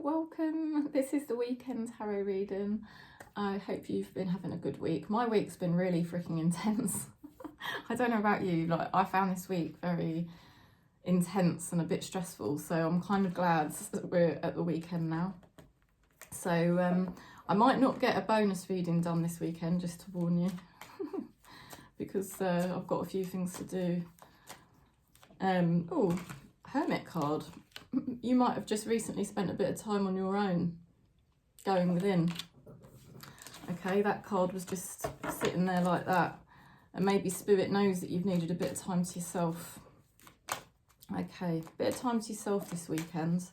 welcome. This is the weekend tarot reading. I hope you've been having a good week. My week's been really freaking intense. I don't know about you, like I found this week very intense and a bit stressful, so I'm kind of glad that we're at the weekend now. So I might not get a bonus reading done this weekend, just to warn you, because I've got a few things to do. Oh, Hermit card. You might have just recently spent a bit of time on your own, going within. Okay, that card was just sitting there like that. And maybe Spirit knows that you've needed a bit of time to yourself. Okay, bit of time to yourself this weekend.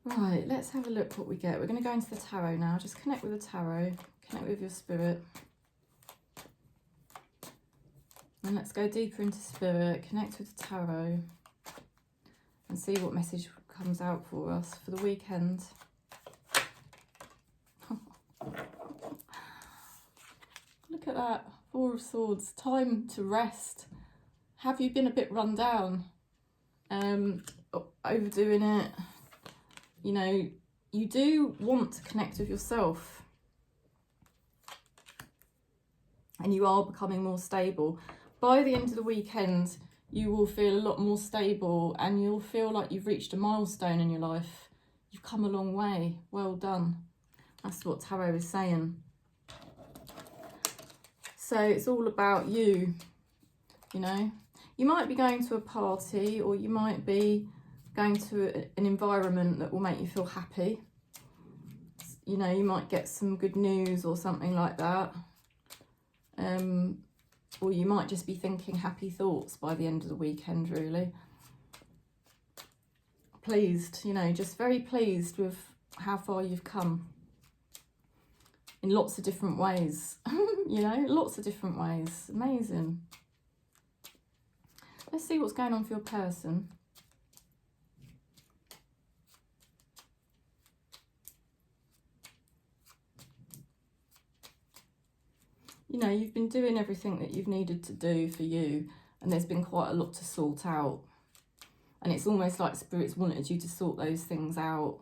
Right, let's have a look what we get. We're going to go into the tarot now. Just connect with the tarot, connect with your spirit. And let's go deeper into spirit, connect with the tarot, and see what message comes out for us for the weekend. Look at that, Four of Swords, time to rest. Have you been a bit run down? Overdoing it? You know, you do want to connect with yourself. And you are becoming more stable. By the end of the weekend, you will feel a lot more stable and you'll feel like you've reached a milestone in your life. You've come a long way. Well done. That's what tarot is saying. So it's all about you, you know. You might be going to a party, or you might be going to an environment that will make you feel happy. You know, you might get some good news or something like that. Or you might just be thinking happy thoughts by the end of the weekend, really. Pleased, you know, just very pleased with how far you've come. In lots of different ways, you know, lots of different ways. Amazing. Let's see what's going on for your person. You know, you've been doing everything that you've needed to do for you, and there's been quite a lot to sort out. And it's almost like Spirit's wanted you to sort those things out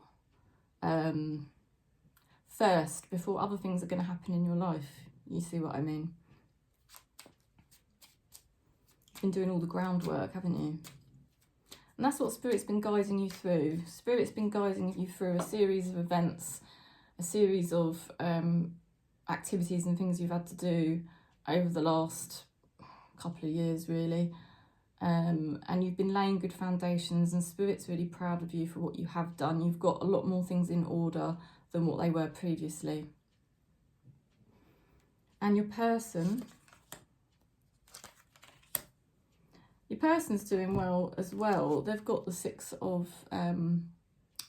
first, before other things are going to happen in your life. You see what I mean? You've been doing all the groundwork, haven't you? And that's what Spirit's been guiding you through. Spirit's been guiding you through a series of events, a series of activities and things you've had to do over the last couple of years, really. And you've been laying good foundations, and Spirit's really proud of you for what you have done. You've got a lot more things in order than what they were previously. And your person's doing well as well. They've got the Six of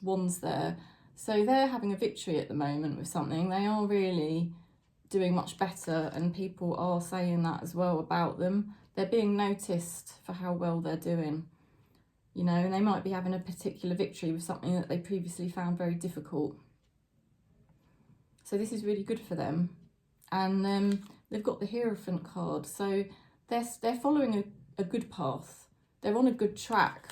Wands there. So they're having a victory at the moment with something. They are really doing much better, and people are saying that as well about them. They're being noticed for how well they're doing, you know, and they might be having a particular victory with something that they previously found very difficult. So this is really good for them. And they've got the Hierophant card, so they're following a good path. They're on a good track.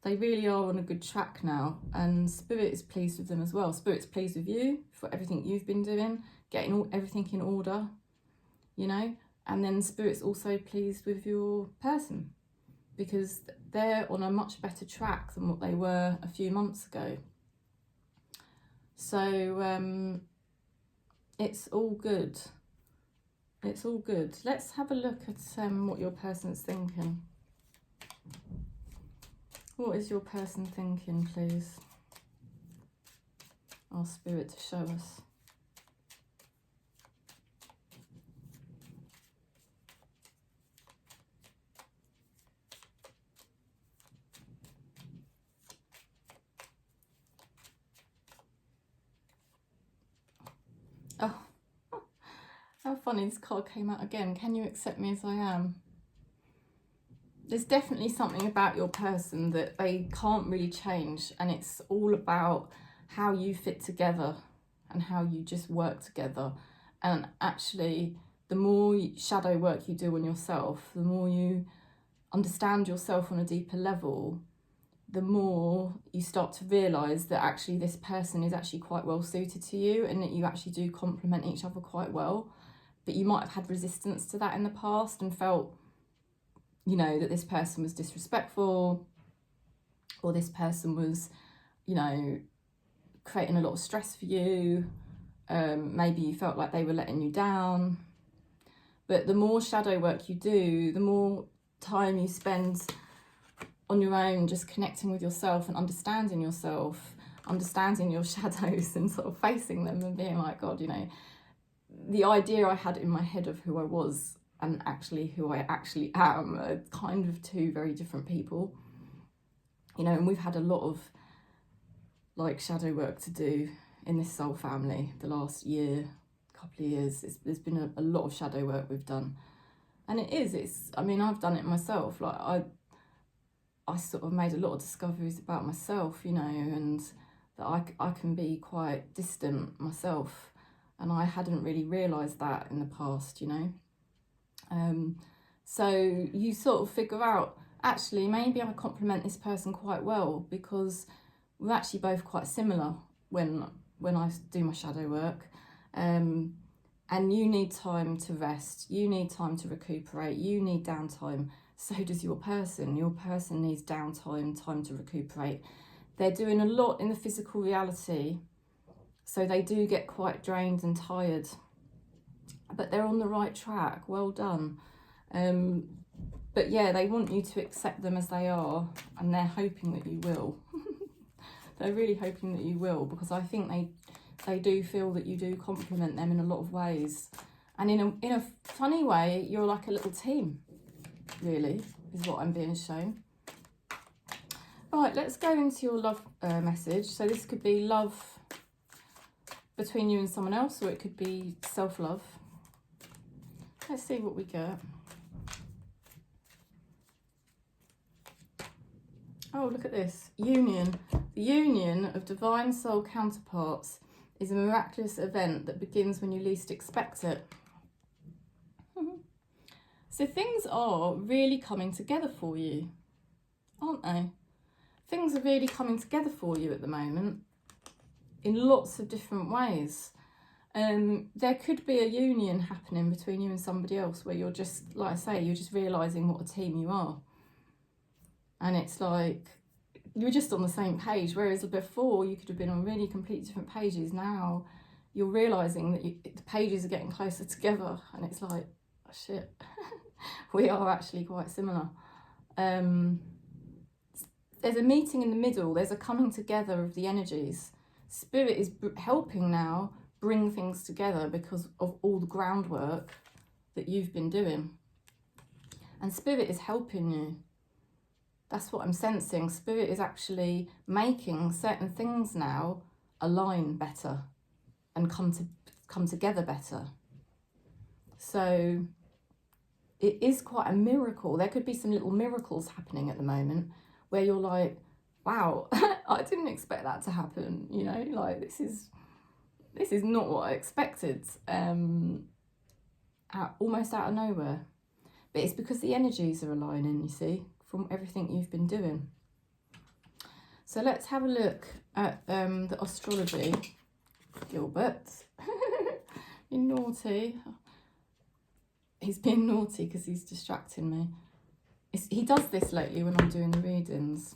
They really are on a good track now, and Spirit is pleased with them as well. Spirit's pleased with you for everything you've been doing, getting everything in order, you know. And then Spirit's also pleased with your person, because they're on a much better track than what they were a few months ago. So it's all good. It's all good. Let's have a look at what your person's thinking. What is your person thinking, please? Ask Spirit to show us. Oh, how funny, this card came out again. Can you accept me as I am? There's definitely something about your person that they can't really change, and it's all about how you fit together and how you just work together. And actually, the more shadow work you do on yourself, the more you understand yourself on a deeper level, the more you start to realise that actually this person is actually quite well suited to you, and that you actually do complement each other quite well. But you might have had resistance to that in the past and felt, you know, that this person was disrespectful, or this person was, you know, creating a lot of stress for you. Maybe you felt like they were letting you down. But the more shadow work you do, the more time you spend on your own, just connecting with yourself and understanding yourself, understanding your shadows and sort of facing them and being like, God, you know, the idea I had in my head of who I was and actually who I actually am are kind of two very different people. You know, and we've had a lot of like shadow work to do in this soul family the last year, couple of years. There's been a lot of shadow work we've done. And I mean, I've done it myself. Like I sort of made a lot of discoveries about myself, you know, and that I can be quite distant myself. And I hadn't really realised that in the past, you know. So you sort of figure out, actually, maybe I complement this person quite well, because we're actually both quite similar when I do my shadow work. And you need time to rest, you need time to recuperate, you need downtime. So does your person. Your person needs downtime, time to recuperate. They're doing a lot in the physical reality, so they do get quite drained and tired, but they're on the right track. Well done. But yeah, they want you to accept them as they are, and they're hoping that you will. They're really hoping that you will, because I think they do feel that you do complement them in a lot of ways. And in a funny way, you're like a little team, really, is what I'm being shown. Right, let's go into your love message. So this could be love between you and someone else, or it could be self-love. Let's see what we get. Oh, look at this. Union. The union of divine soul counterparts is a miraculous event that begins when you least expect it. So things are really coming together for you, aren't they? Things are really coming together for you at the moment in lots of different ways. There could be a union happening between you and somebody else where you're just, like I say, you're just realising what a team you are. And it's like, you're just on the same page, whereas before you could have been on really completely different pages. Now you're realising that the pages are getting closer together, and it's like, oh shit, we are actually quite similar. There's a meeting in the middle, there's a coming together of the energies. Spirit is helping now bring things together because of all the groundwork that you've been doing. And Spirit is helping you. That's what I'm sensing. Spirit is actually making certain things now align better and come together better. So it is quite a miracle. There could be some little miracles happening at the moment where you're like, wow, I didn't expect that to happen. You know, like this is not what I expected. Almost out of nowhere. But it's because the energies are aligning, you see, from everything you've been doing. So let's have a look at the astrology. Gilbert, you're naughty. He's being naughty because he's distracting me. He does this lately when I'm doing the readings.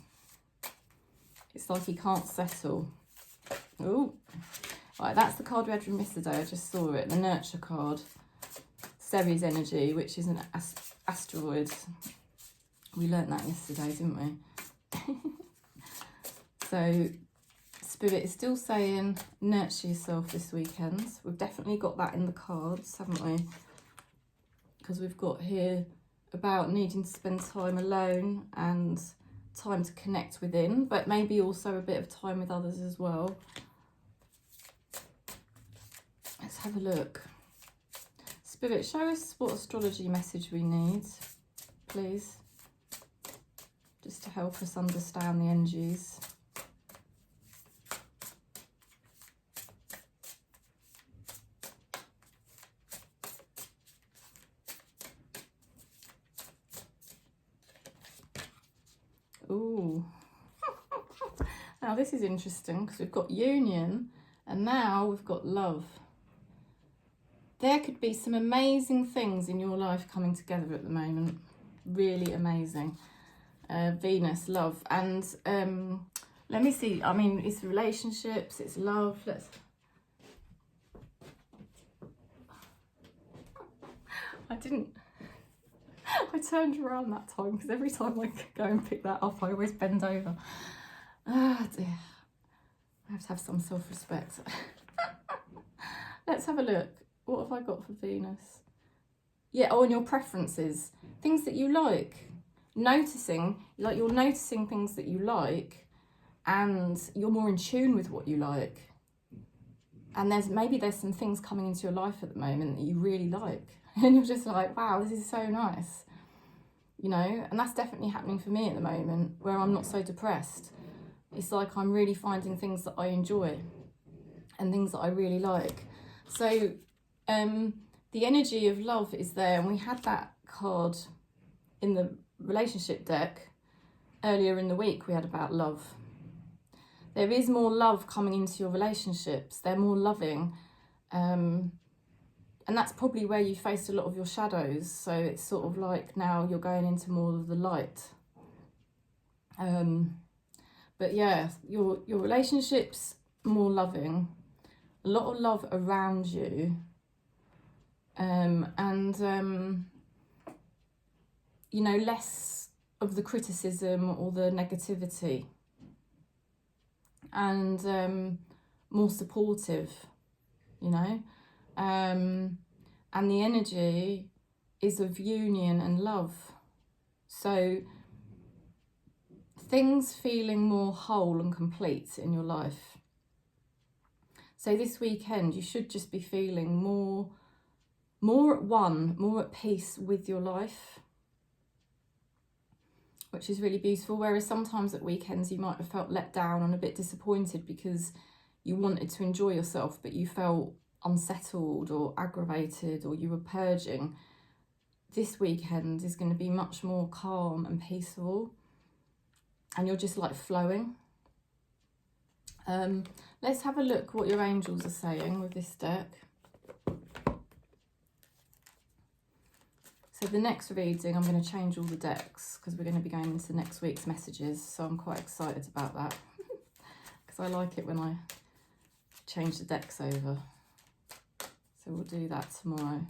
It's like he can't settle. Oh, right, that's the card we had from yesterday. I just saw it, the Nurture card. Ceres energy, which is an asteroid. We learnt that yesterday, didn't we? So Spirit is still saying nurture yourself this weekend. We've definitely got that in the cards, haven't we? Because we've got here about needing to spend time alone and time to connect within, but maybe also a bit of time with others as well. Let's have a look. Spirit, show us what astrology message we need, please. Just to help us understand the energies. Ooh. Now this is interesting because we've got union and now we've got love. There could be some amazing things in your life coming together at the moment. Really amazing. Venus, love. And let me see. I mean, it's relationships, it's love. I turned around that time because every time I go and pick that up, I always bend over. Ah, dear. I have to have some self-respect. Let's have a look. What have I got for Venus? Yeah, oh, and your preferences. Things that you like. Noticing, like you're noticing things that you like and you're more in tune with what you like. And there's some things coming into your life at the moment that you really like. And you're just like, wow, this is so nice. You know, and that's definitely happening for me at the moment where I'm not so depressed. It's like I'm really finding things that I enjoy and things that I really like. So the energy of love is there, and we had that card in the relationship deck earlier in the week. We had about love. There is more love coming into your relationships. They're more loving, and that's probably where you faced a lot of your shadows. So it's sort of like now you're going into more of the light. But yeah, your relationships more loving, a lot of love around you, and you know, less of the criticism or the negativity, and more supportive, you know, and the energy is of union and love. So things feeling more whole and complete in your life. So this weekend you should just be feeling more at one, more at peace with your life, which is really beautiful. Whereas sometimes at weekends you might have felt let down and a bit disappointed because you wanted to enjoy yourself but you felt unsettled or aggravated or you were purging. This weekend is going to be much more calm and peaceful, and you're just like flowing. Let's have a look what your angels are saying with this deck. So the next reading, I'm going to change all the decks because we're going to be going into next week's messages. So I'm quite excited about that because I like it when I change the decks over. So we'll do that tomorrow.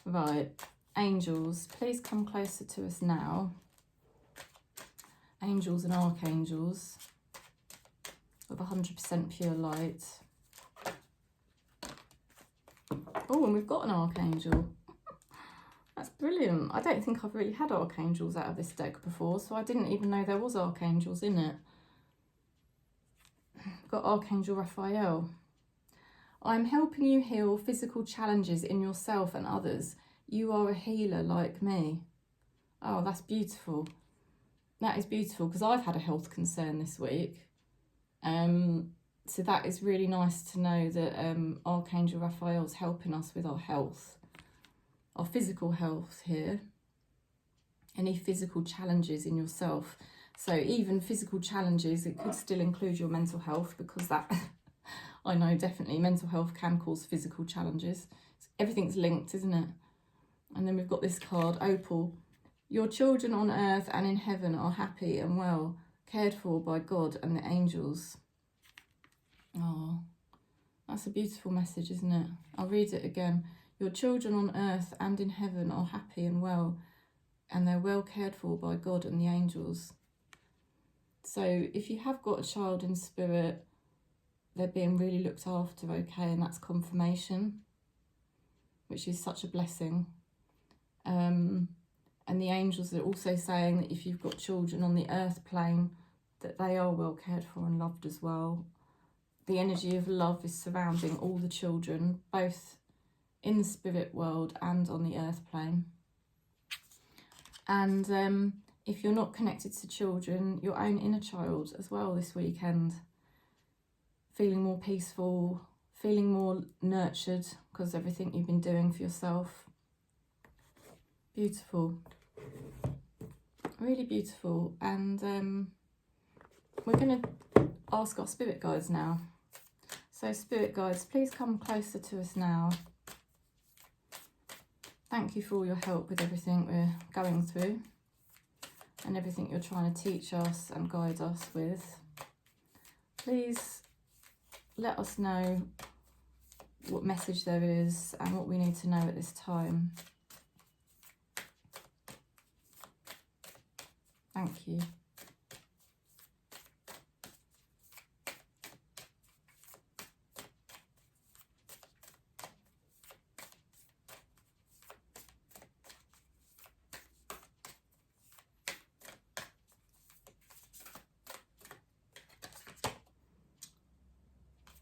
Right, angels, please come closer to us now. Angels and archangels of 100% pure light. Oh, and we've got an archangel. That's brilliant. I don't think I've really had archangels out of this deck before, so I didn't even know there was archangels in it. We've got Archangel Raphael. I'm helping you heal physical challenges in yourself and others. You are a healer like me. Oh, that's beautiful. That is beautiful because I've had a health concern this week. So that is really nice to know that Archangel Raphael's helping us with our health, our physical health here. Any physical challenges in yourself. So even physical challenges, it could still include your mental health, because that, I know definitely mental health can cause physical challenges. Everything's linked, isn't it? And then we've got this card, Opal. Your children on earth and in heaven are happy and well, cared for by God and the angels. Oh, that's a beautiful message, isn't it? I'll read it again. Your children on earth and in heaven are happy and well, and they're well cared for by God and the angels. So if you have got a child in spirit, they're being really looked after, okay, and that's confirmation, which is such a blessing. And the angels are also saying that if you've got children on the earth plane, that they are well cared for and loved as well. The energy of love is surrounding all the children, both in the spirit world and on the earth plane. And if you're not connected to children, your own inner child as well this weekend, feeling more peaceful, feeling more nurtured because of everything you've been doing for yourself. Beautiful. Really beautiful. And we're going to ask our spirit guides now. So spirit guides, please come closer to us now. Thank you for all your help with everything we're going through and everything you're trying to teach us and guide us with. Please let us know what message there is and what we need to know at this time. Thank you.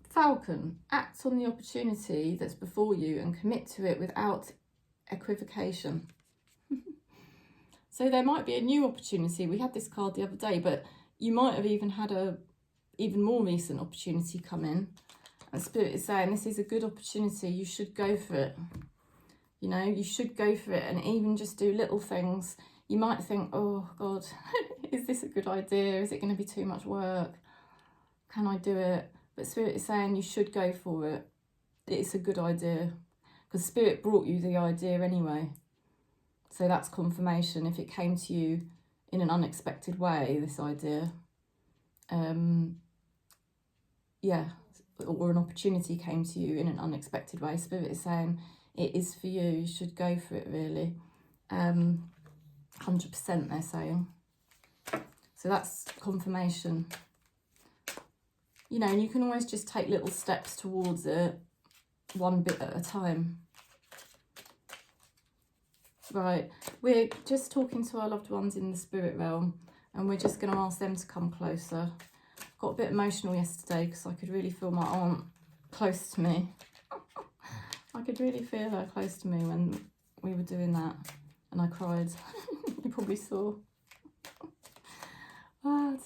Falcon, act on the opportunity that's before you and commit to it without equivocation. So there might be a new opportunity. We had this card the other day, but you might have even had a even more recent opportunity come in. And Spirit is saying this is a good opportunity. You should go for it. You know, you should go for it and even just do little things. You might think, oh God, is this a good idea? Is it going to be too much work? Can I do it? But Spirit is saying you should go for it. It's a good idea. Because Spirit brought you the idea anyway. So that's confirmation. If it came to you in an unexpected way, this idea, yeah, or an opportunity came to you in an unexpected way, Spirit is saying it is for you. You should go for it, really. 100% they're saying. So that's confirmation. You know, and you can always just take little steps towards it, one bit at a time. Right, we're just talking to our loved ones in the spirit realm, and we're just going to ask them to come closer. Got a bit emotional yesterday because I could really feel my aunt close to me. I could really feel her close to me when we were doing that, and I cried. You probably saw. I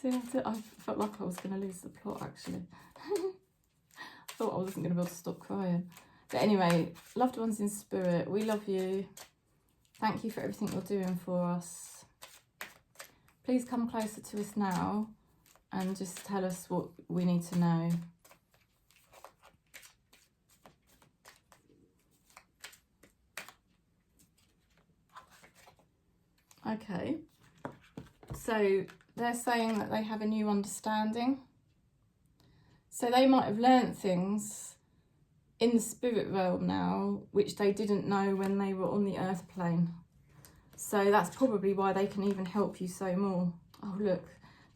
felt like I was going to lose the plot, actually. I thought I wasn't going to be able to stop crying. But anyway, loved ones in spirit, we love you. Thank you for everything you're doing for us. Please come closer to us now and just tell us what we need to know. Okay, so they're saying that they have a new understanding. So they might have learnt things in the spirit realm now, which they didn't know when they were on the earth plane. So that's probably why they can even help you so more. Oh, look,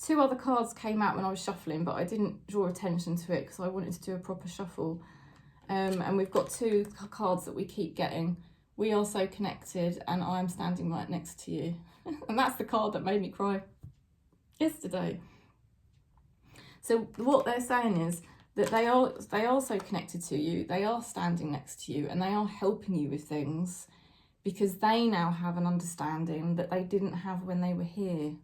2 other cards came out when I was shuffling, but I didn't draw attention to it because I wanted to do a proper shuffle. And we've got 2 cards that we keep getting. We are so connected and I'm standing right next to you. And that's the card that made me cry yesterday. So what they're saying is that they are so connected to you, they are standing next to you and they are helping you with things because they now have an understanding that they didn't have when they were here.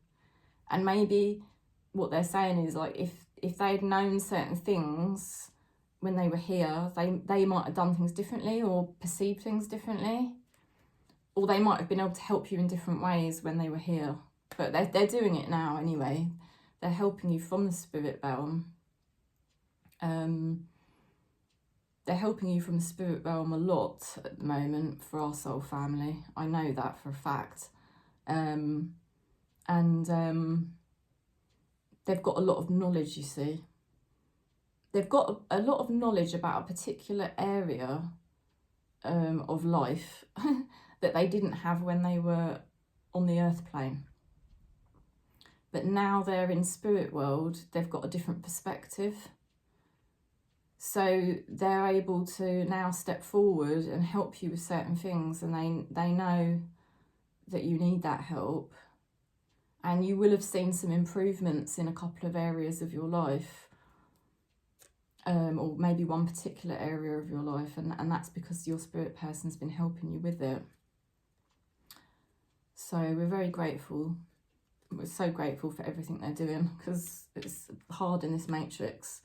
And maybe what they're saying is, like, if they'd known certain things when they were here, they might have done things differently or perceived things differently, or they might have been able to help you in different ways when they were here. But they're doing it now anyway. They're helping you from the spirit realm. They're helping you from the spirit realm a lot at the moment for our soul family. I know that for a fact. They've got a lot of knowledge, you see. They've got a lot of knowledge about a particular area of life that they didn't have when they were on the earth plane. But now they're in spirit world, they've got a different perspective. So they're able to now step forward and help you with certain things, and they know that you need that help. And you will have seen some improvements in a couple of areas of your life, or maybe one particular area of your life, and that's because your spirit person's been helping you with it. So we're very grateful. We're so grateful for everything they're doing because it's hard in this matrix.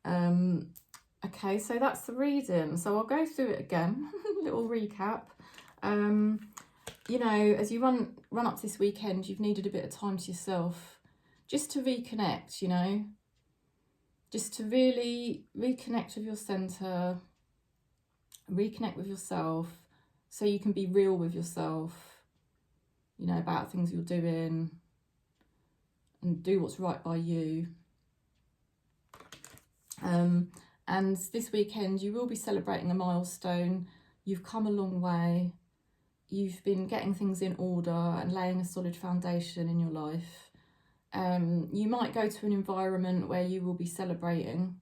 Okay, so that's the reading. So I'll go through it again, little recap. You know, as you run up this weekend, you've needed a bit of time to yourself. just to reconnect, you know, just to really reconnect with your centre, reconnect with yourself, so you can be real with yourself, you know, about things you're doing, and do what's right by you. And this weekend you will be celebrating a milestone. You've come a long way. You've been getting things in order and laying a solid foundation in your life. You might go to an environment where you will be celebrating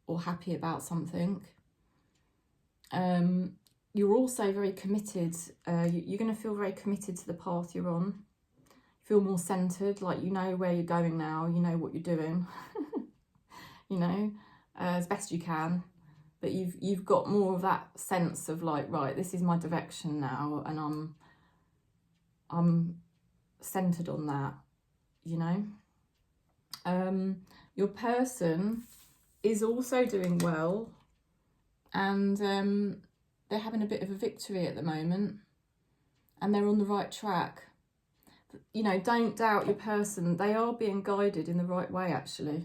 or happy about something. You're also very committed. You're going to feel very committed to the path you're on. Feel more centered, like you know where you're going now, you know what you're doing, you know, as best you can. But you've got more of that sense of like, right, this is my direction now, and I'm centered on that, you know. Your person is also doing well, and they're having a bit of a victory at the moment, and they're on the right track. You know, don't doubt your person. They are being guided in the right way, actually,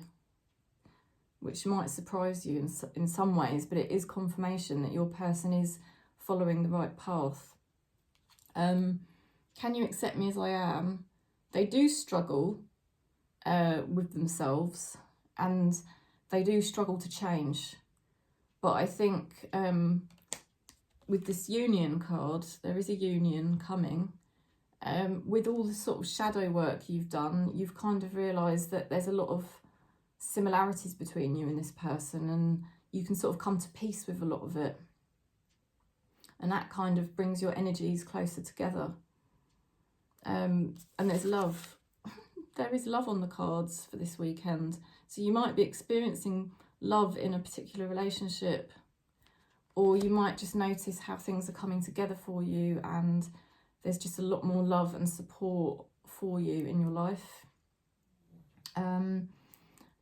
which might surprise you in some ways, but it is confirmation that your person is following the right path. Can you accept me as I am? They do struggle with themselves, and they do struggle to change. But I think with this union card, there is a union coming. With all the sort of shadow work you've done, you've kind of realised that there's a lot of similarities between you and this person, and you can sort of come to peace with a lot of it. And that kind of brings your energies closer together. And there's love. There is love on the cards for this weekend. So you might be experiencing love in a particular relationship, or you might just notice how things are coming together for you, and there's just a lot more love and support for you in your life.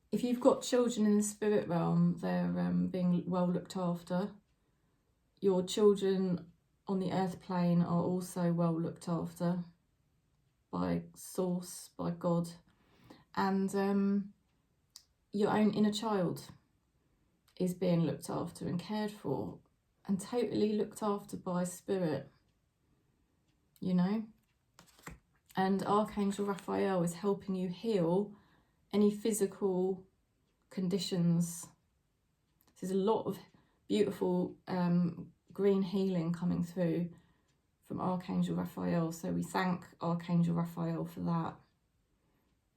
If you've got children in the spirit realm, they're being well looked after. Your children on the earth plane are also well looked after by Source, by God. And your own inner child is being looked after and cared for, and totally looked after by Spirit, you know. And Archangel Raphael is helping you heal any physical conditions. There's a lot of beautiful green healing coming through from Archangel Raphael. So we thank Archangel Raphael for that,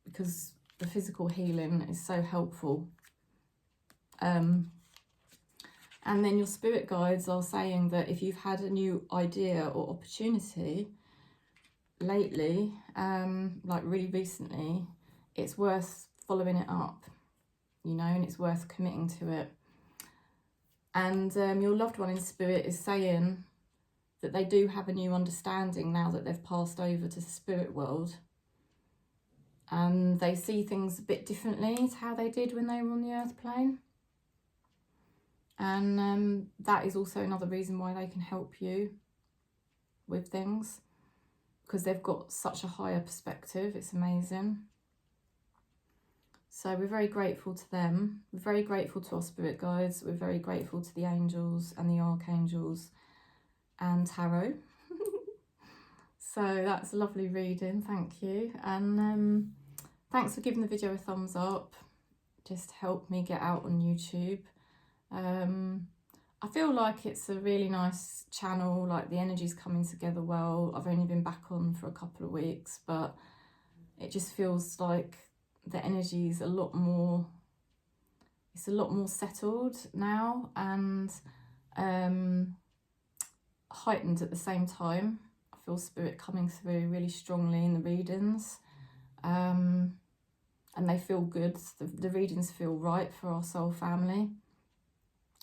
because the physical healing is so helpful. And then your spirit guides are saying that if you've had a new idea or opportunity lately, like really recently, it's worth following it up, you know, and it's worth committing to it. And your loved one in spirit is saying that they do have a new understanding now that they've passed over to the spirit world, and they see things a bit differently to how they did when they were on the earth plane. And that is also another reason why they can help you with things, because they've got such a higher perspective. It's amazing. So we're very grateful to them. We're very grateful to our spirit guides. We're very grateful to the angels and the archangels and tarot. So that's a lovely reading, thank you. And thanks for giving the video a thumbs up. Just help me get out on YouTube. I feel like it's a really nice channel, like the energy's coming together well. I've only been back on for a couple of weeks, but it just feels like the energy's a lot more settled now, and heightened at the same time. I feel spirit coming through really strongly in the readings, and they feel good. The readings feel right for our soul family.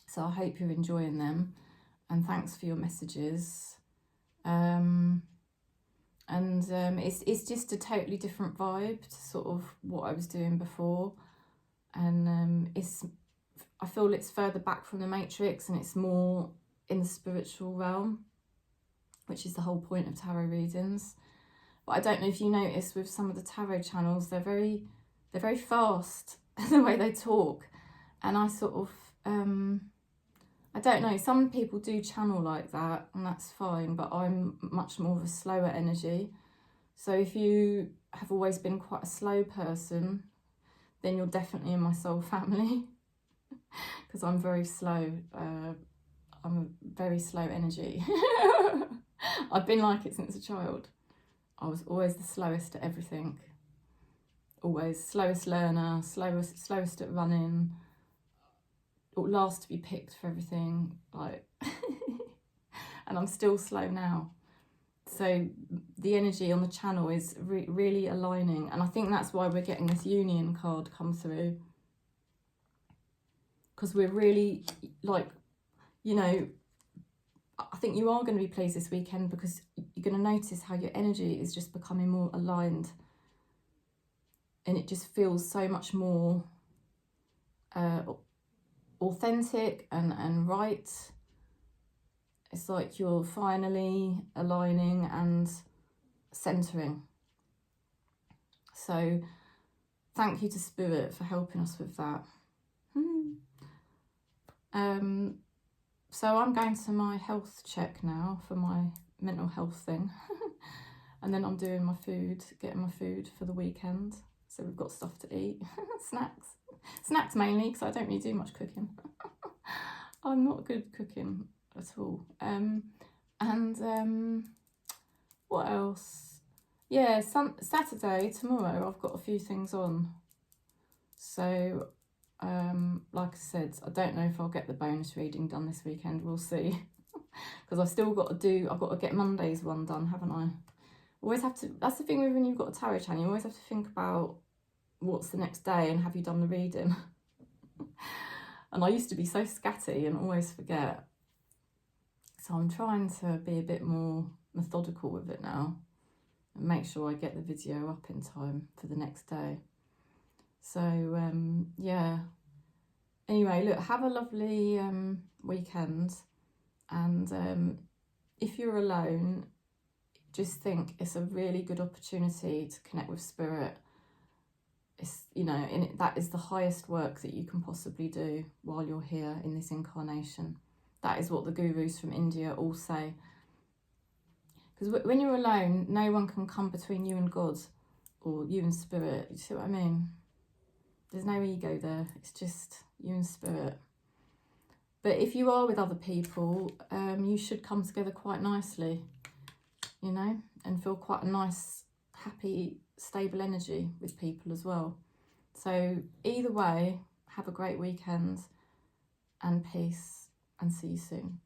So I hope you're enjoying them, and thanks for your messages. It's just a totally different vibe to sort of what I was doing before, and I feel it's further back from the matrix, and it's more in the spiritual realm, which is the whole point of tarot readings. But I don't know if you notice with some of the tarot channels, they're very they're very fast the way they talk, and I sort of I don't know, some people do channel like that, and that's fine, but I'm much more of a slower energy. So if you have always been quite a slow person, then you're definitely in my soul family, because I'm very slow. I'm a very slow energy. I've been like it since a child. I was always the slowest at everything. Always slowest learner, slowest at running, last to be picked for everything, like and I'm still slow now. So the energy on the channel is really aligning, and I think that's why we're getting this union card come through, because we're really, like, you know, I think you are going to be pleased this weekend, because you're going to notice how your energy is just becoming more aligned, and it just feels so much more authentic and right. It's like you're finally aligning and centering. So thank you to Spirit for helping us with that. So I'm going to my health check now for my mental health thing. And then I'm doing my food, getting my food for the weekend. So we've got stuff to eat. Snacks mainly, because I don't really do much cooking. I'm not good cooking at all. What else? Yeah, Saturday, tomorrow, I've got a few things on. So, like I said, I don't know if I'll get the bonus reading done this weekend. We'll see. Because I've still got to get Monday's one done, haven't I? Always have to, that's the thing with when you've got a tarot channel, you always have to think about what's the next day and have you done the reading. And I used to be so scatty and always forget. So I'm trying to be a bit more methodical with it now and make sure I get the video up in time for the next day. So, yeah. Anyway, look, have a lovely weekend. And if you're alone, just think it's a really good opportunity to connect with Spirit. It's, you know, and that is the highest work that you can possibly do while you're here in this incarnation. That is what the gurus from India all say. Because when you're alone, no one can come between you and God or you and Spirit. You see what I mean? There's no ego there. It's just you and Spirit. But if you are with other people, you should come together quite nicely, you know, and feel quite a nice, happy, stable energy with people as well. So either way, have a great weekend and peace, and see you soon.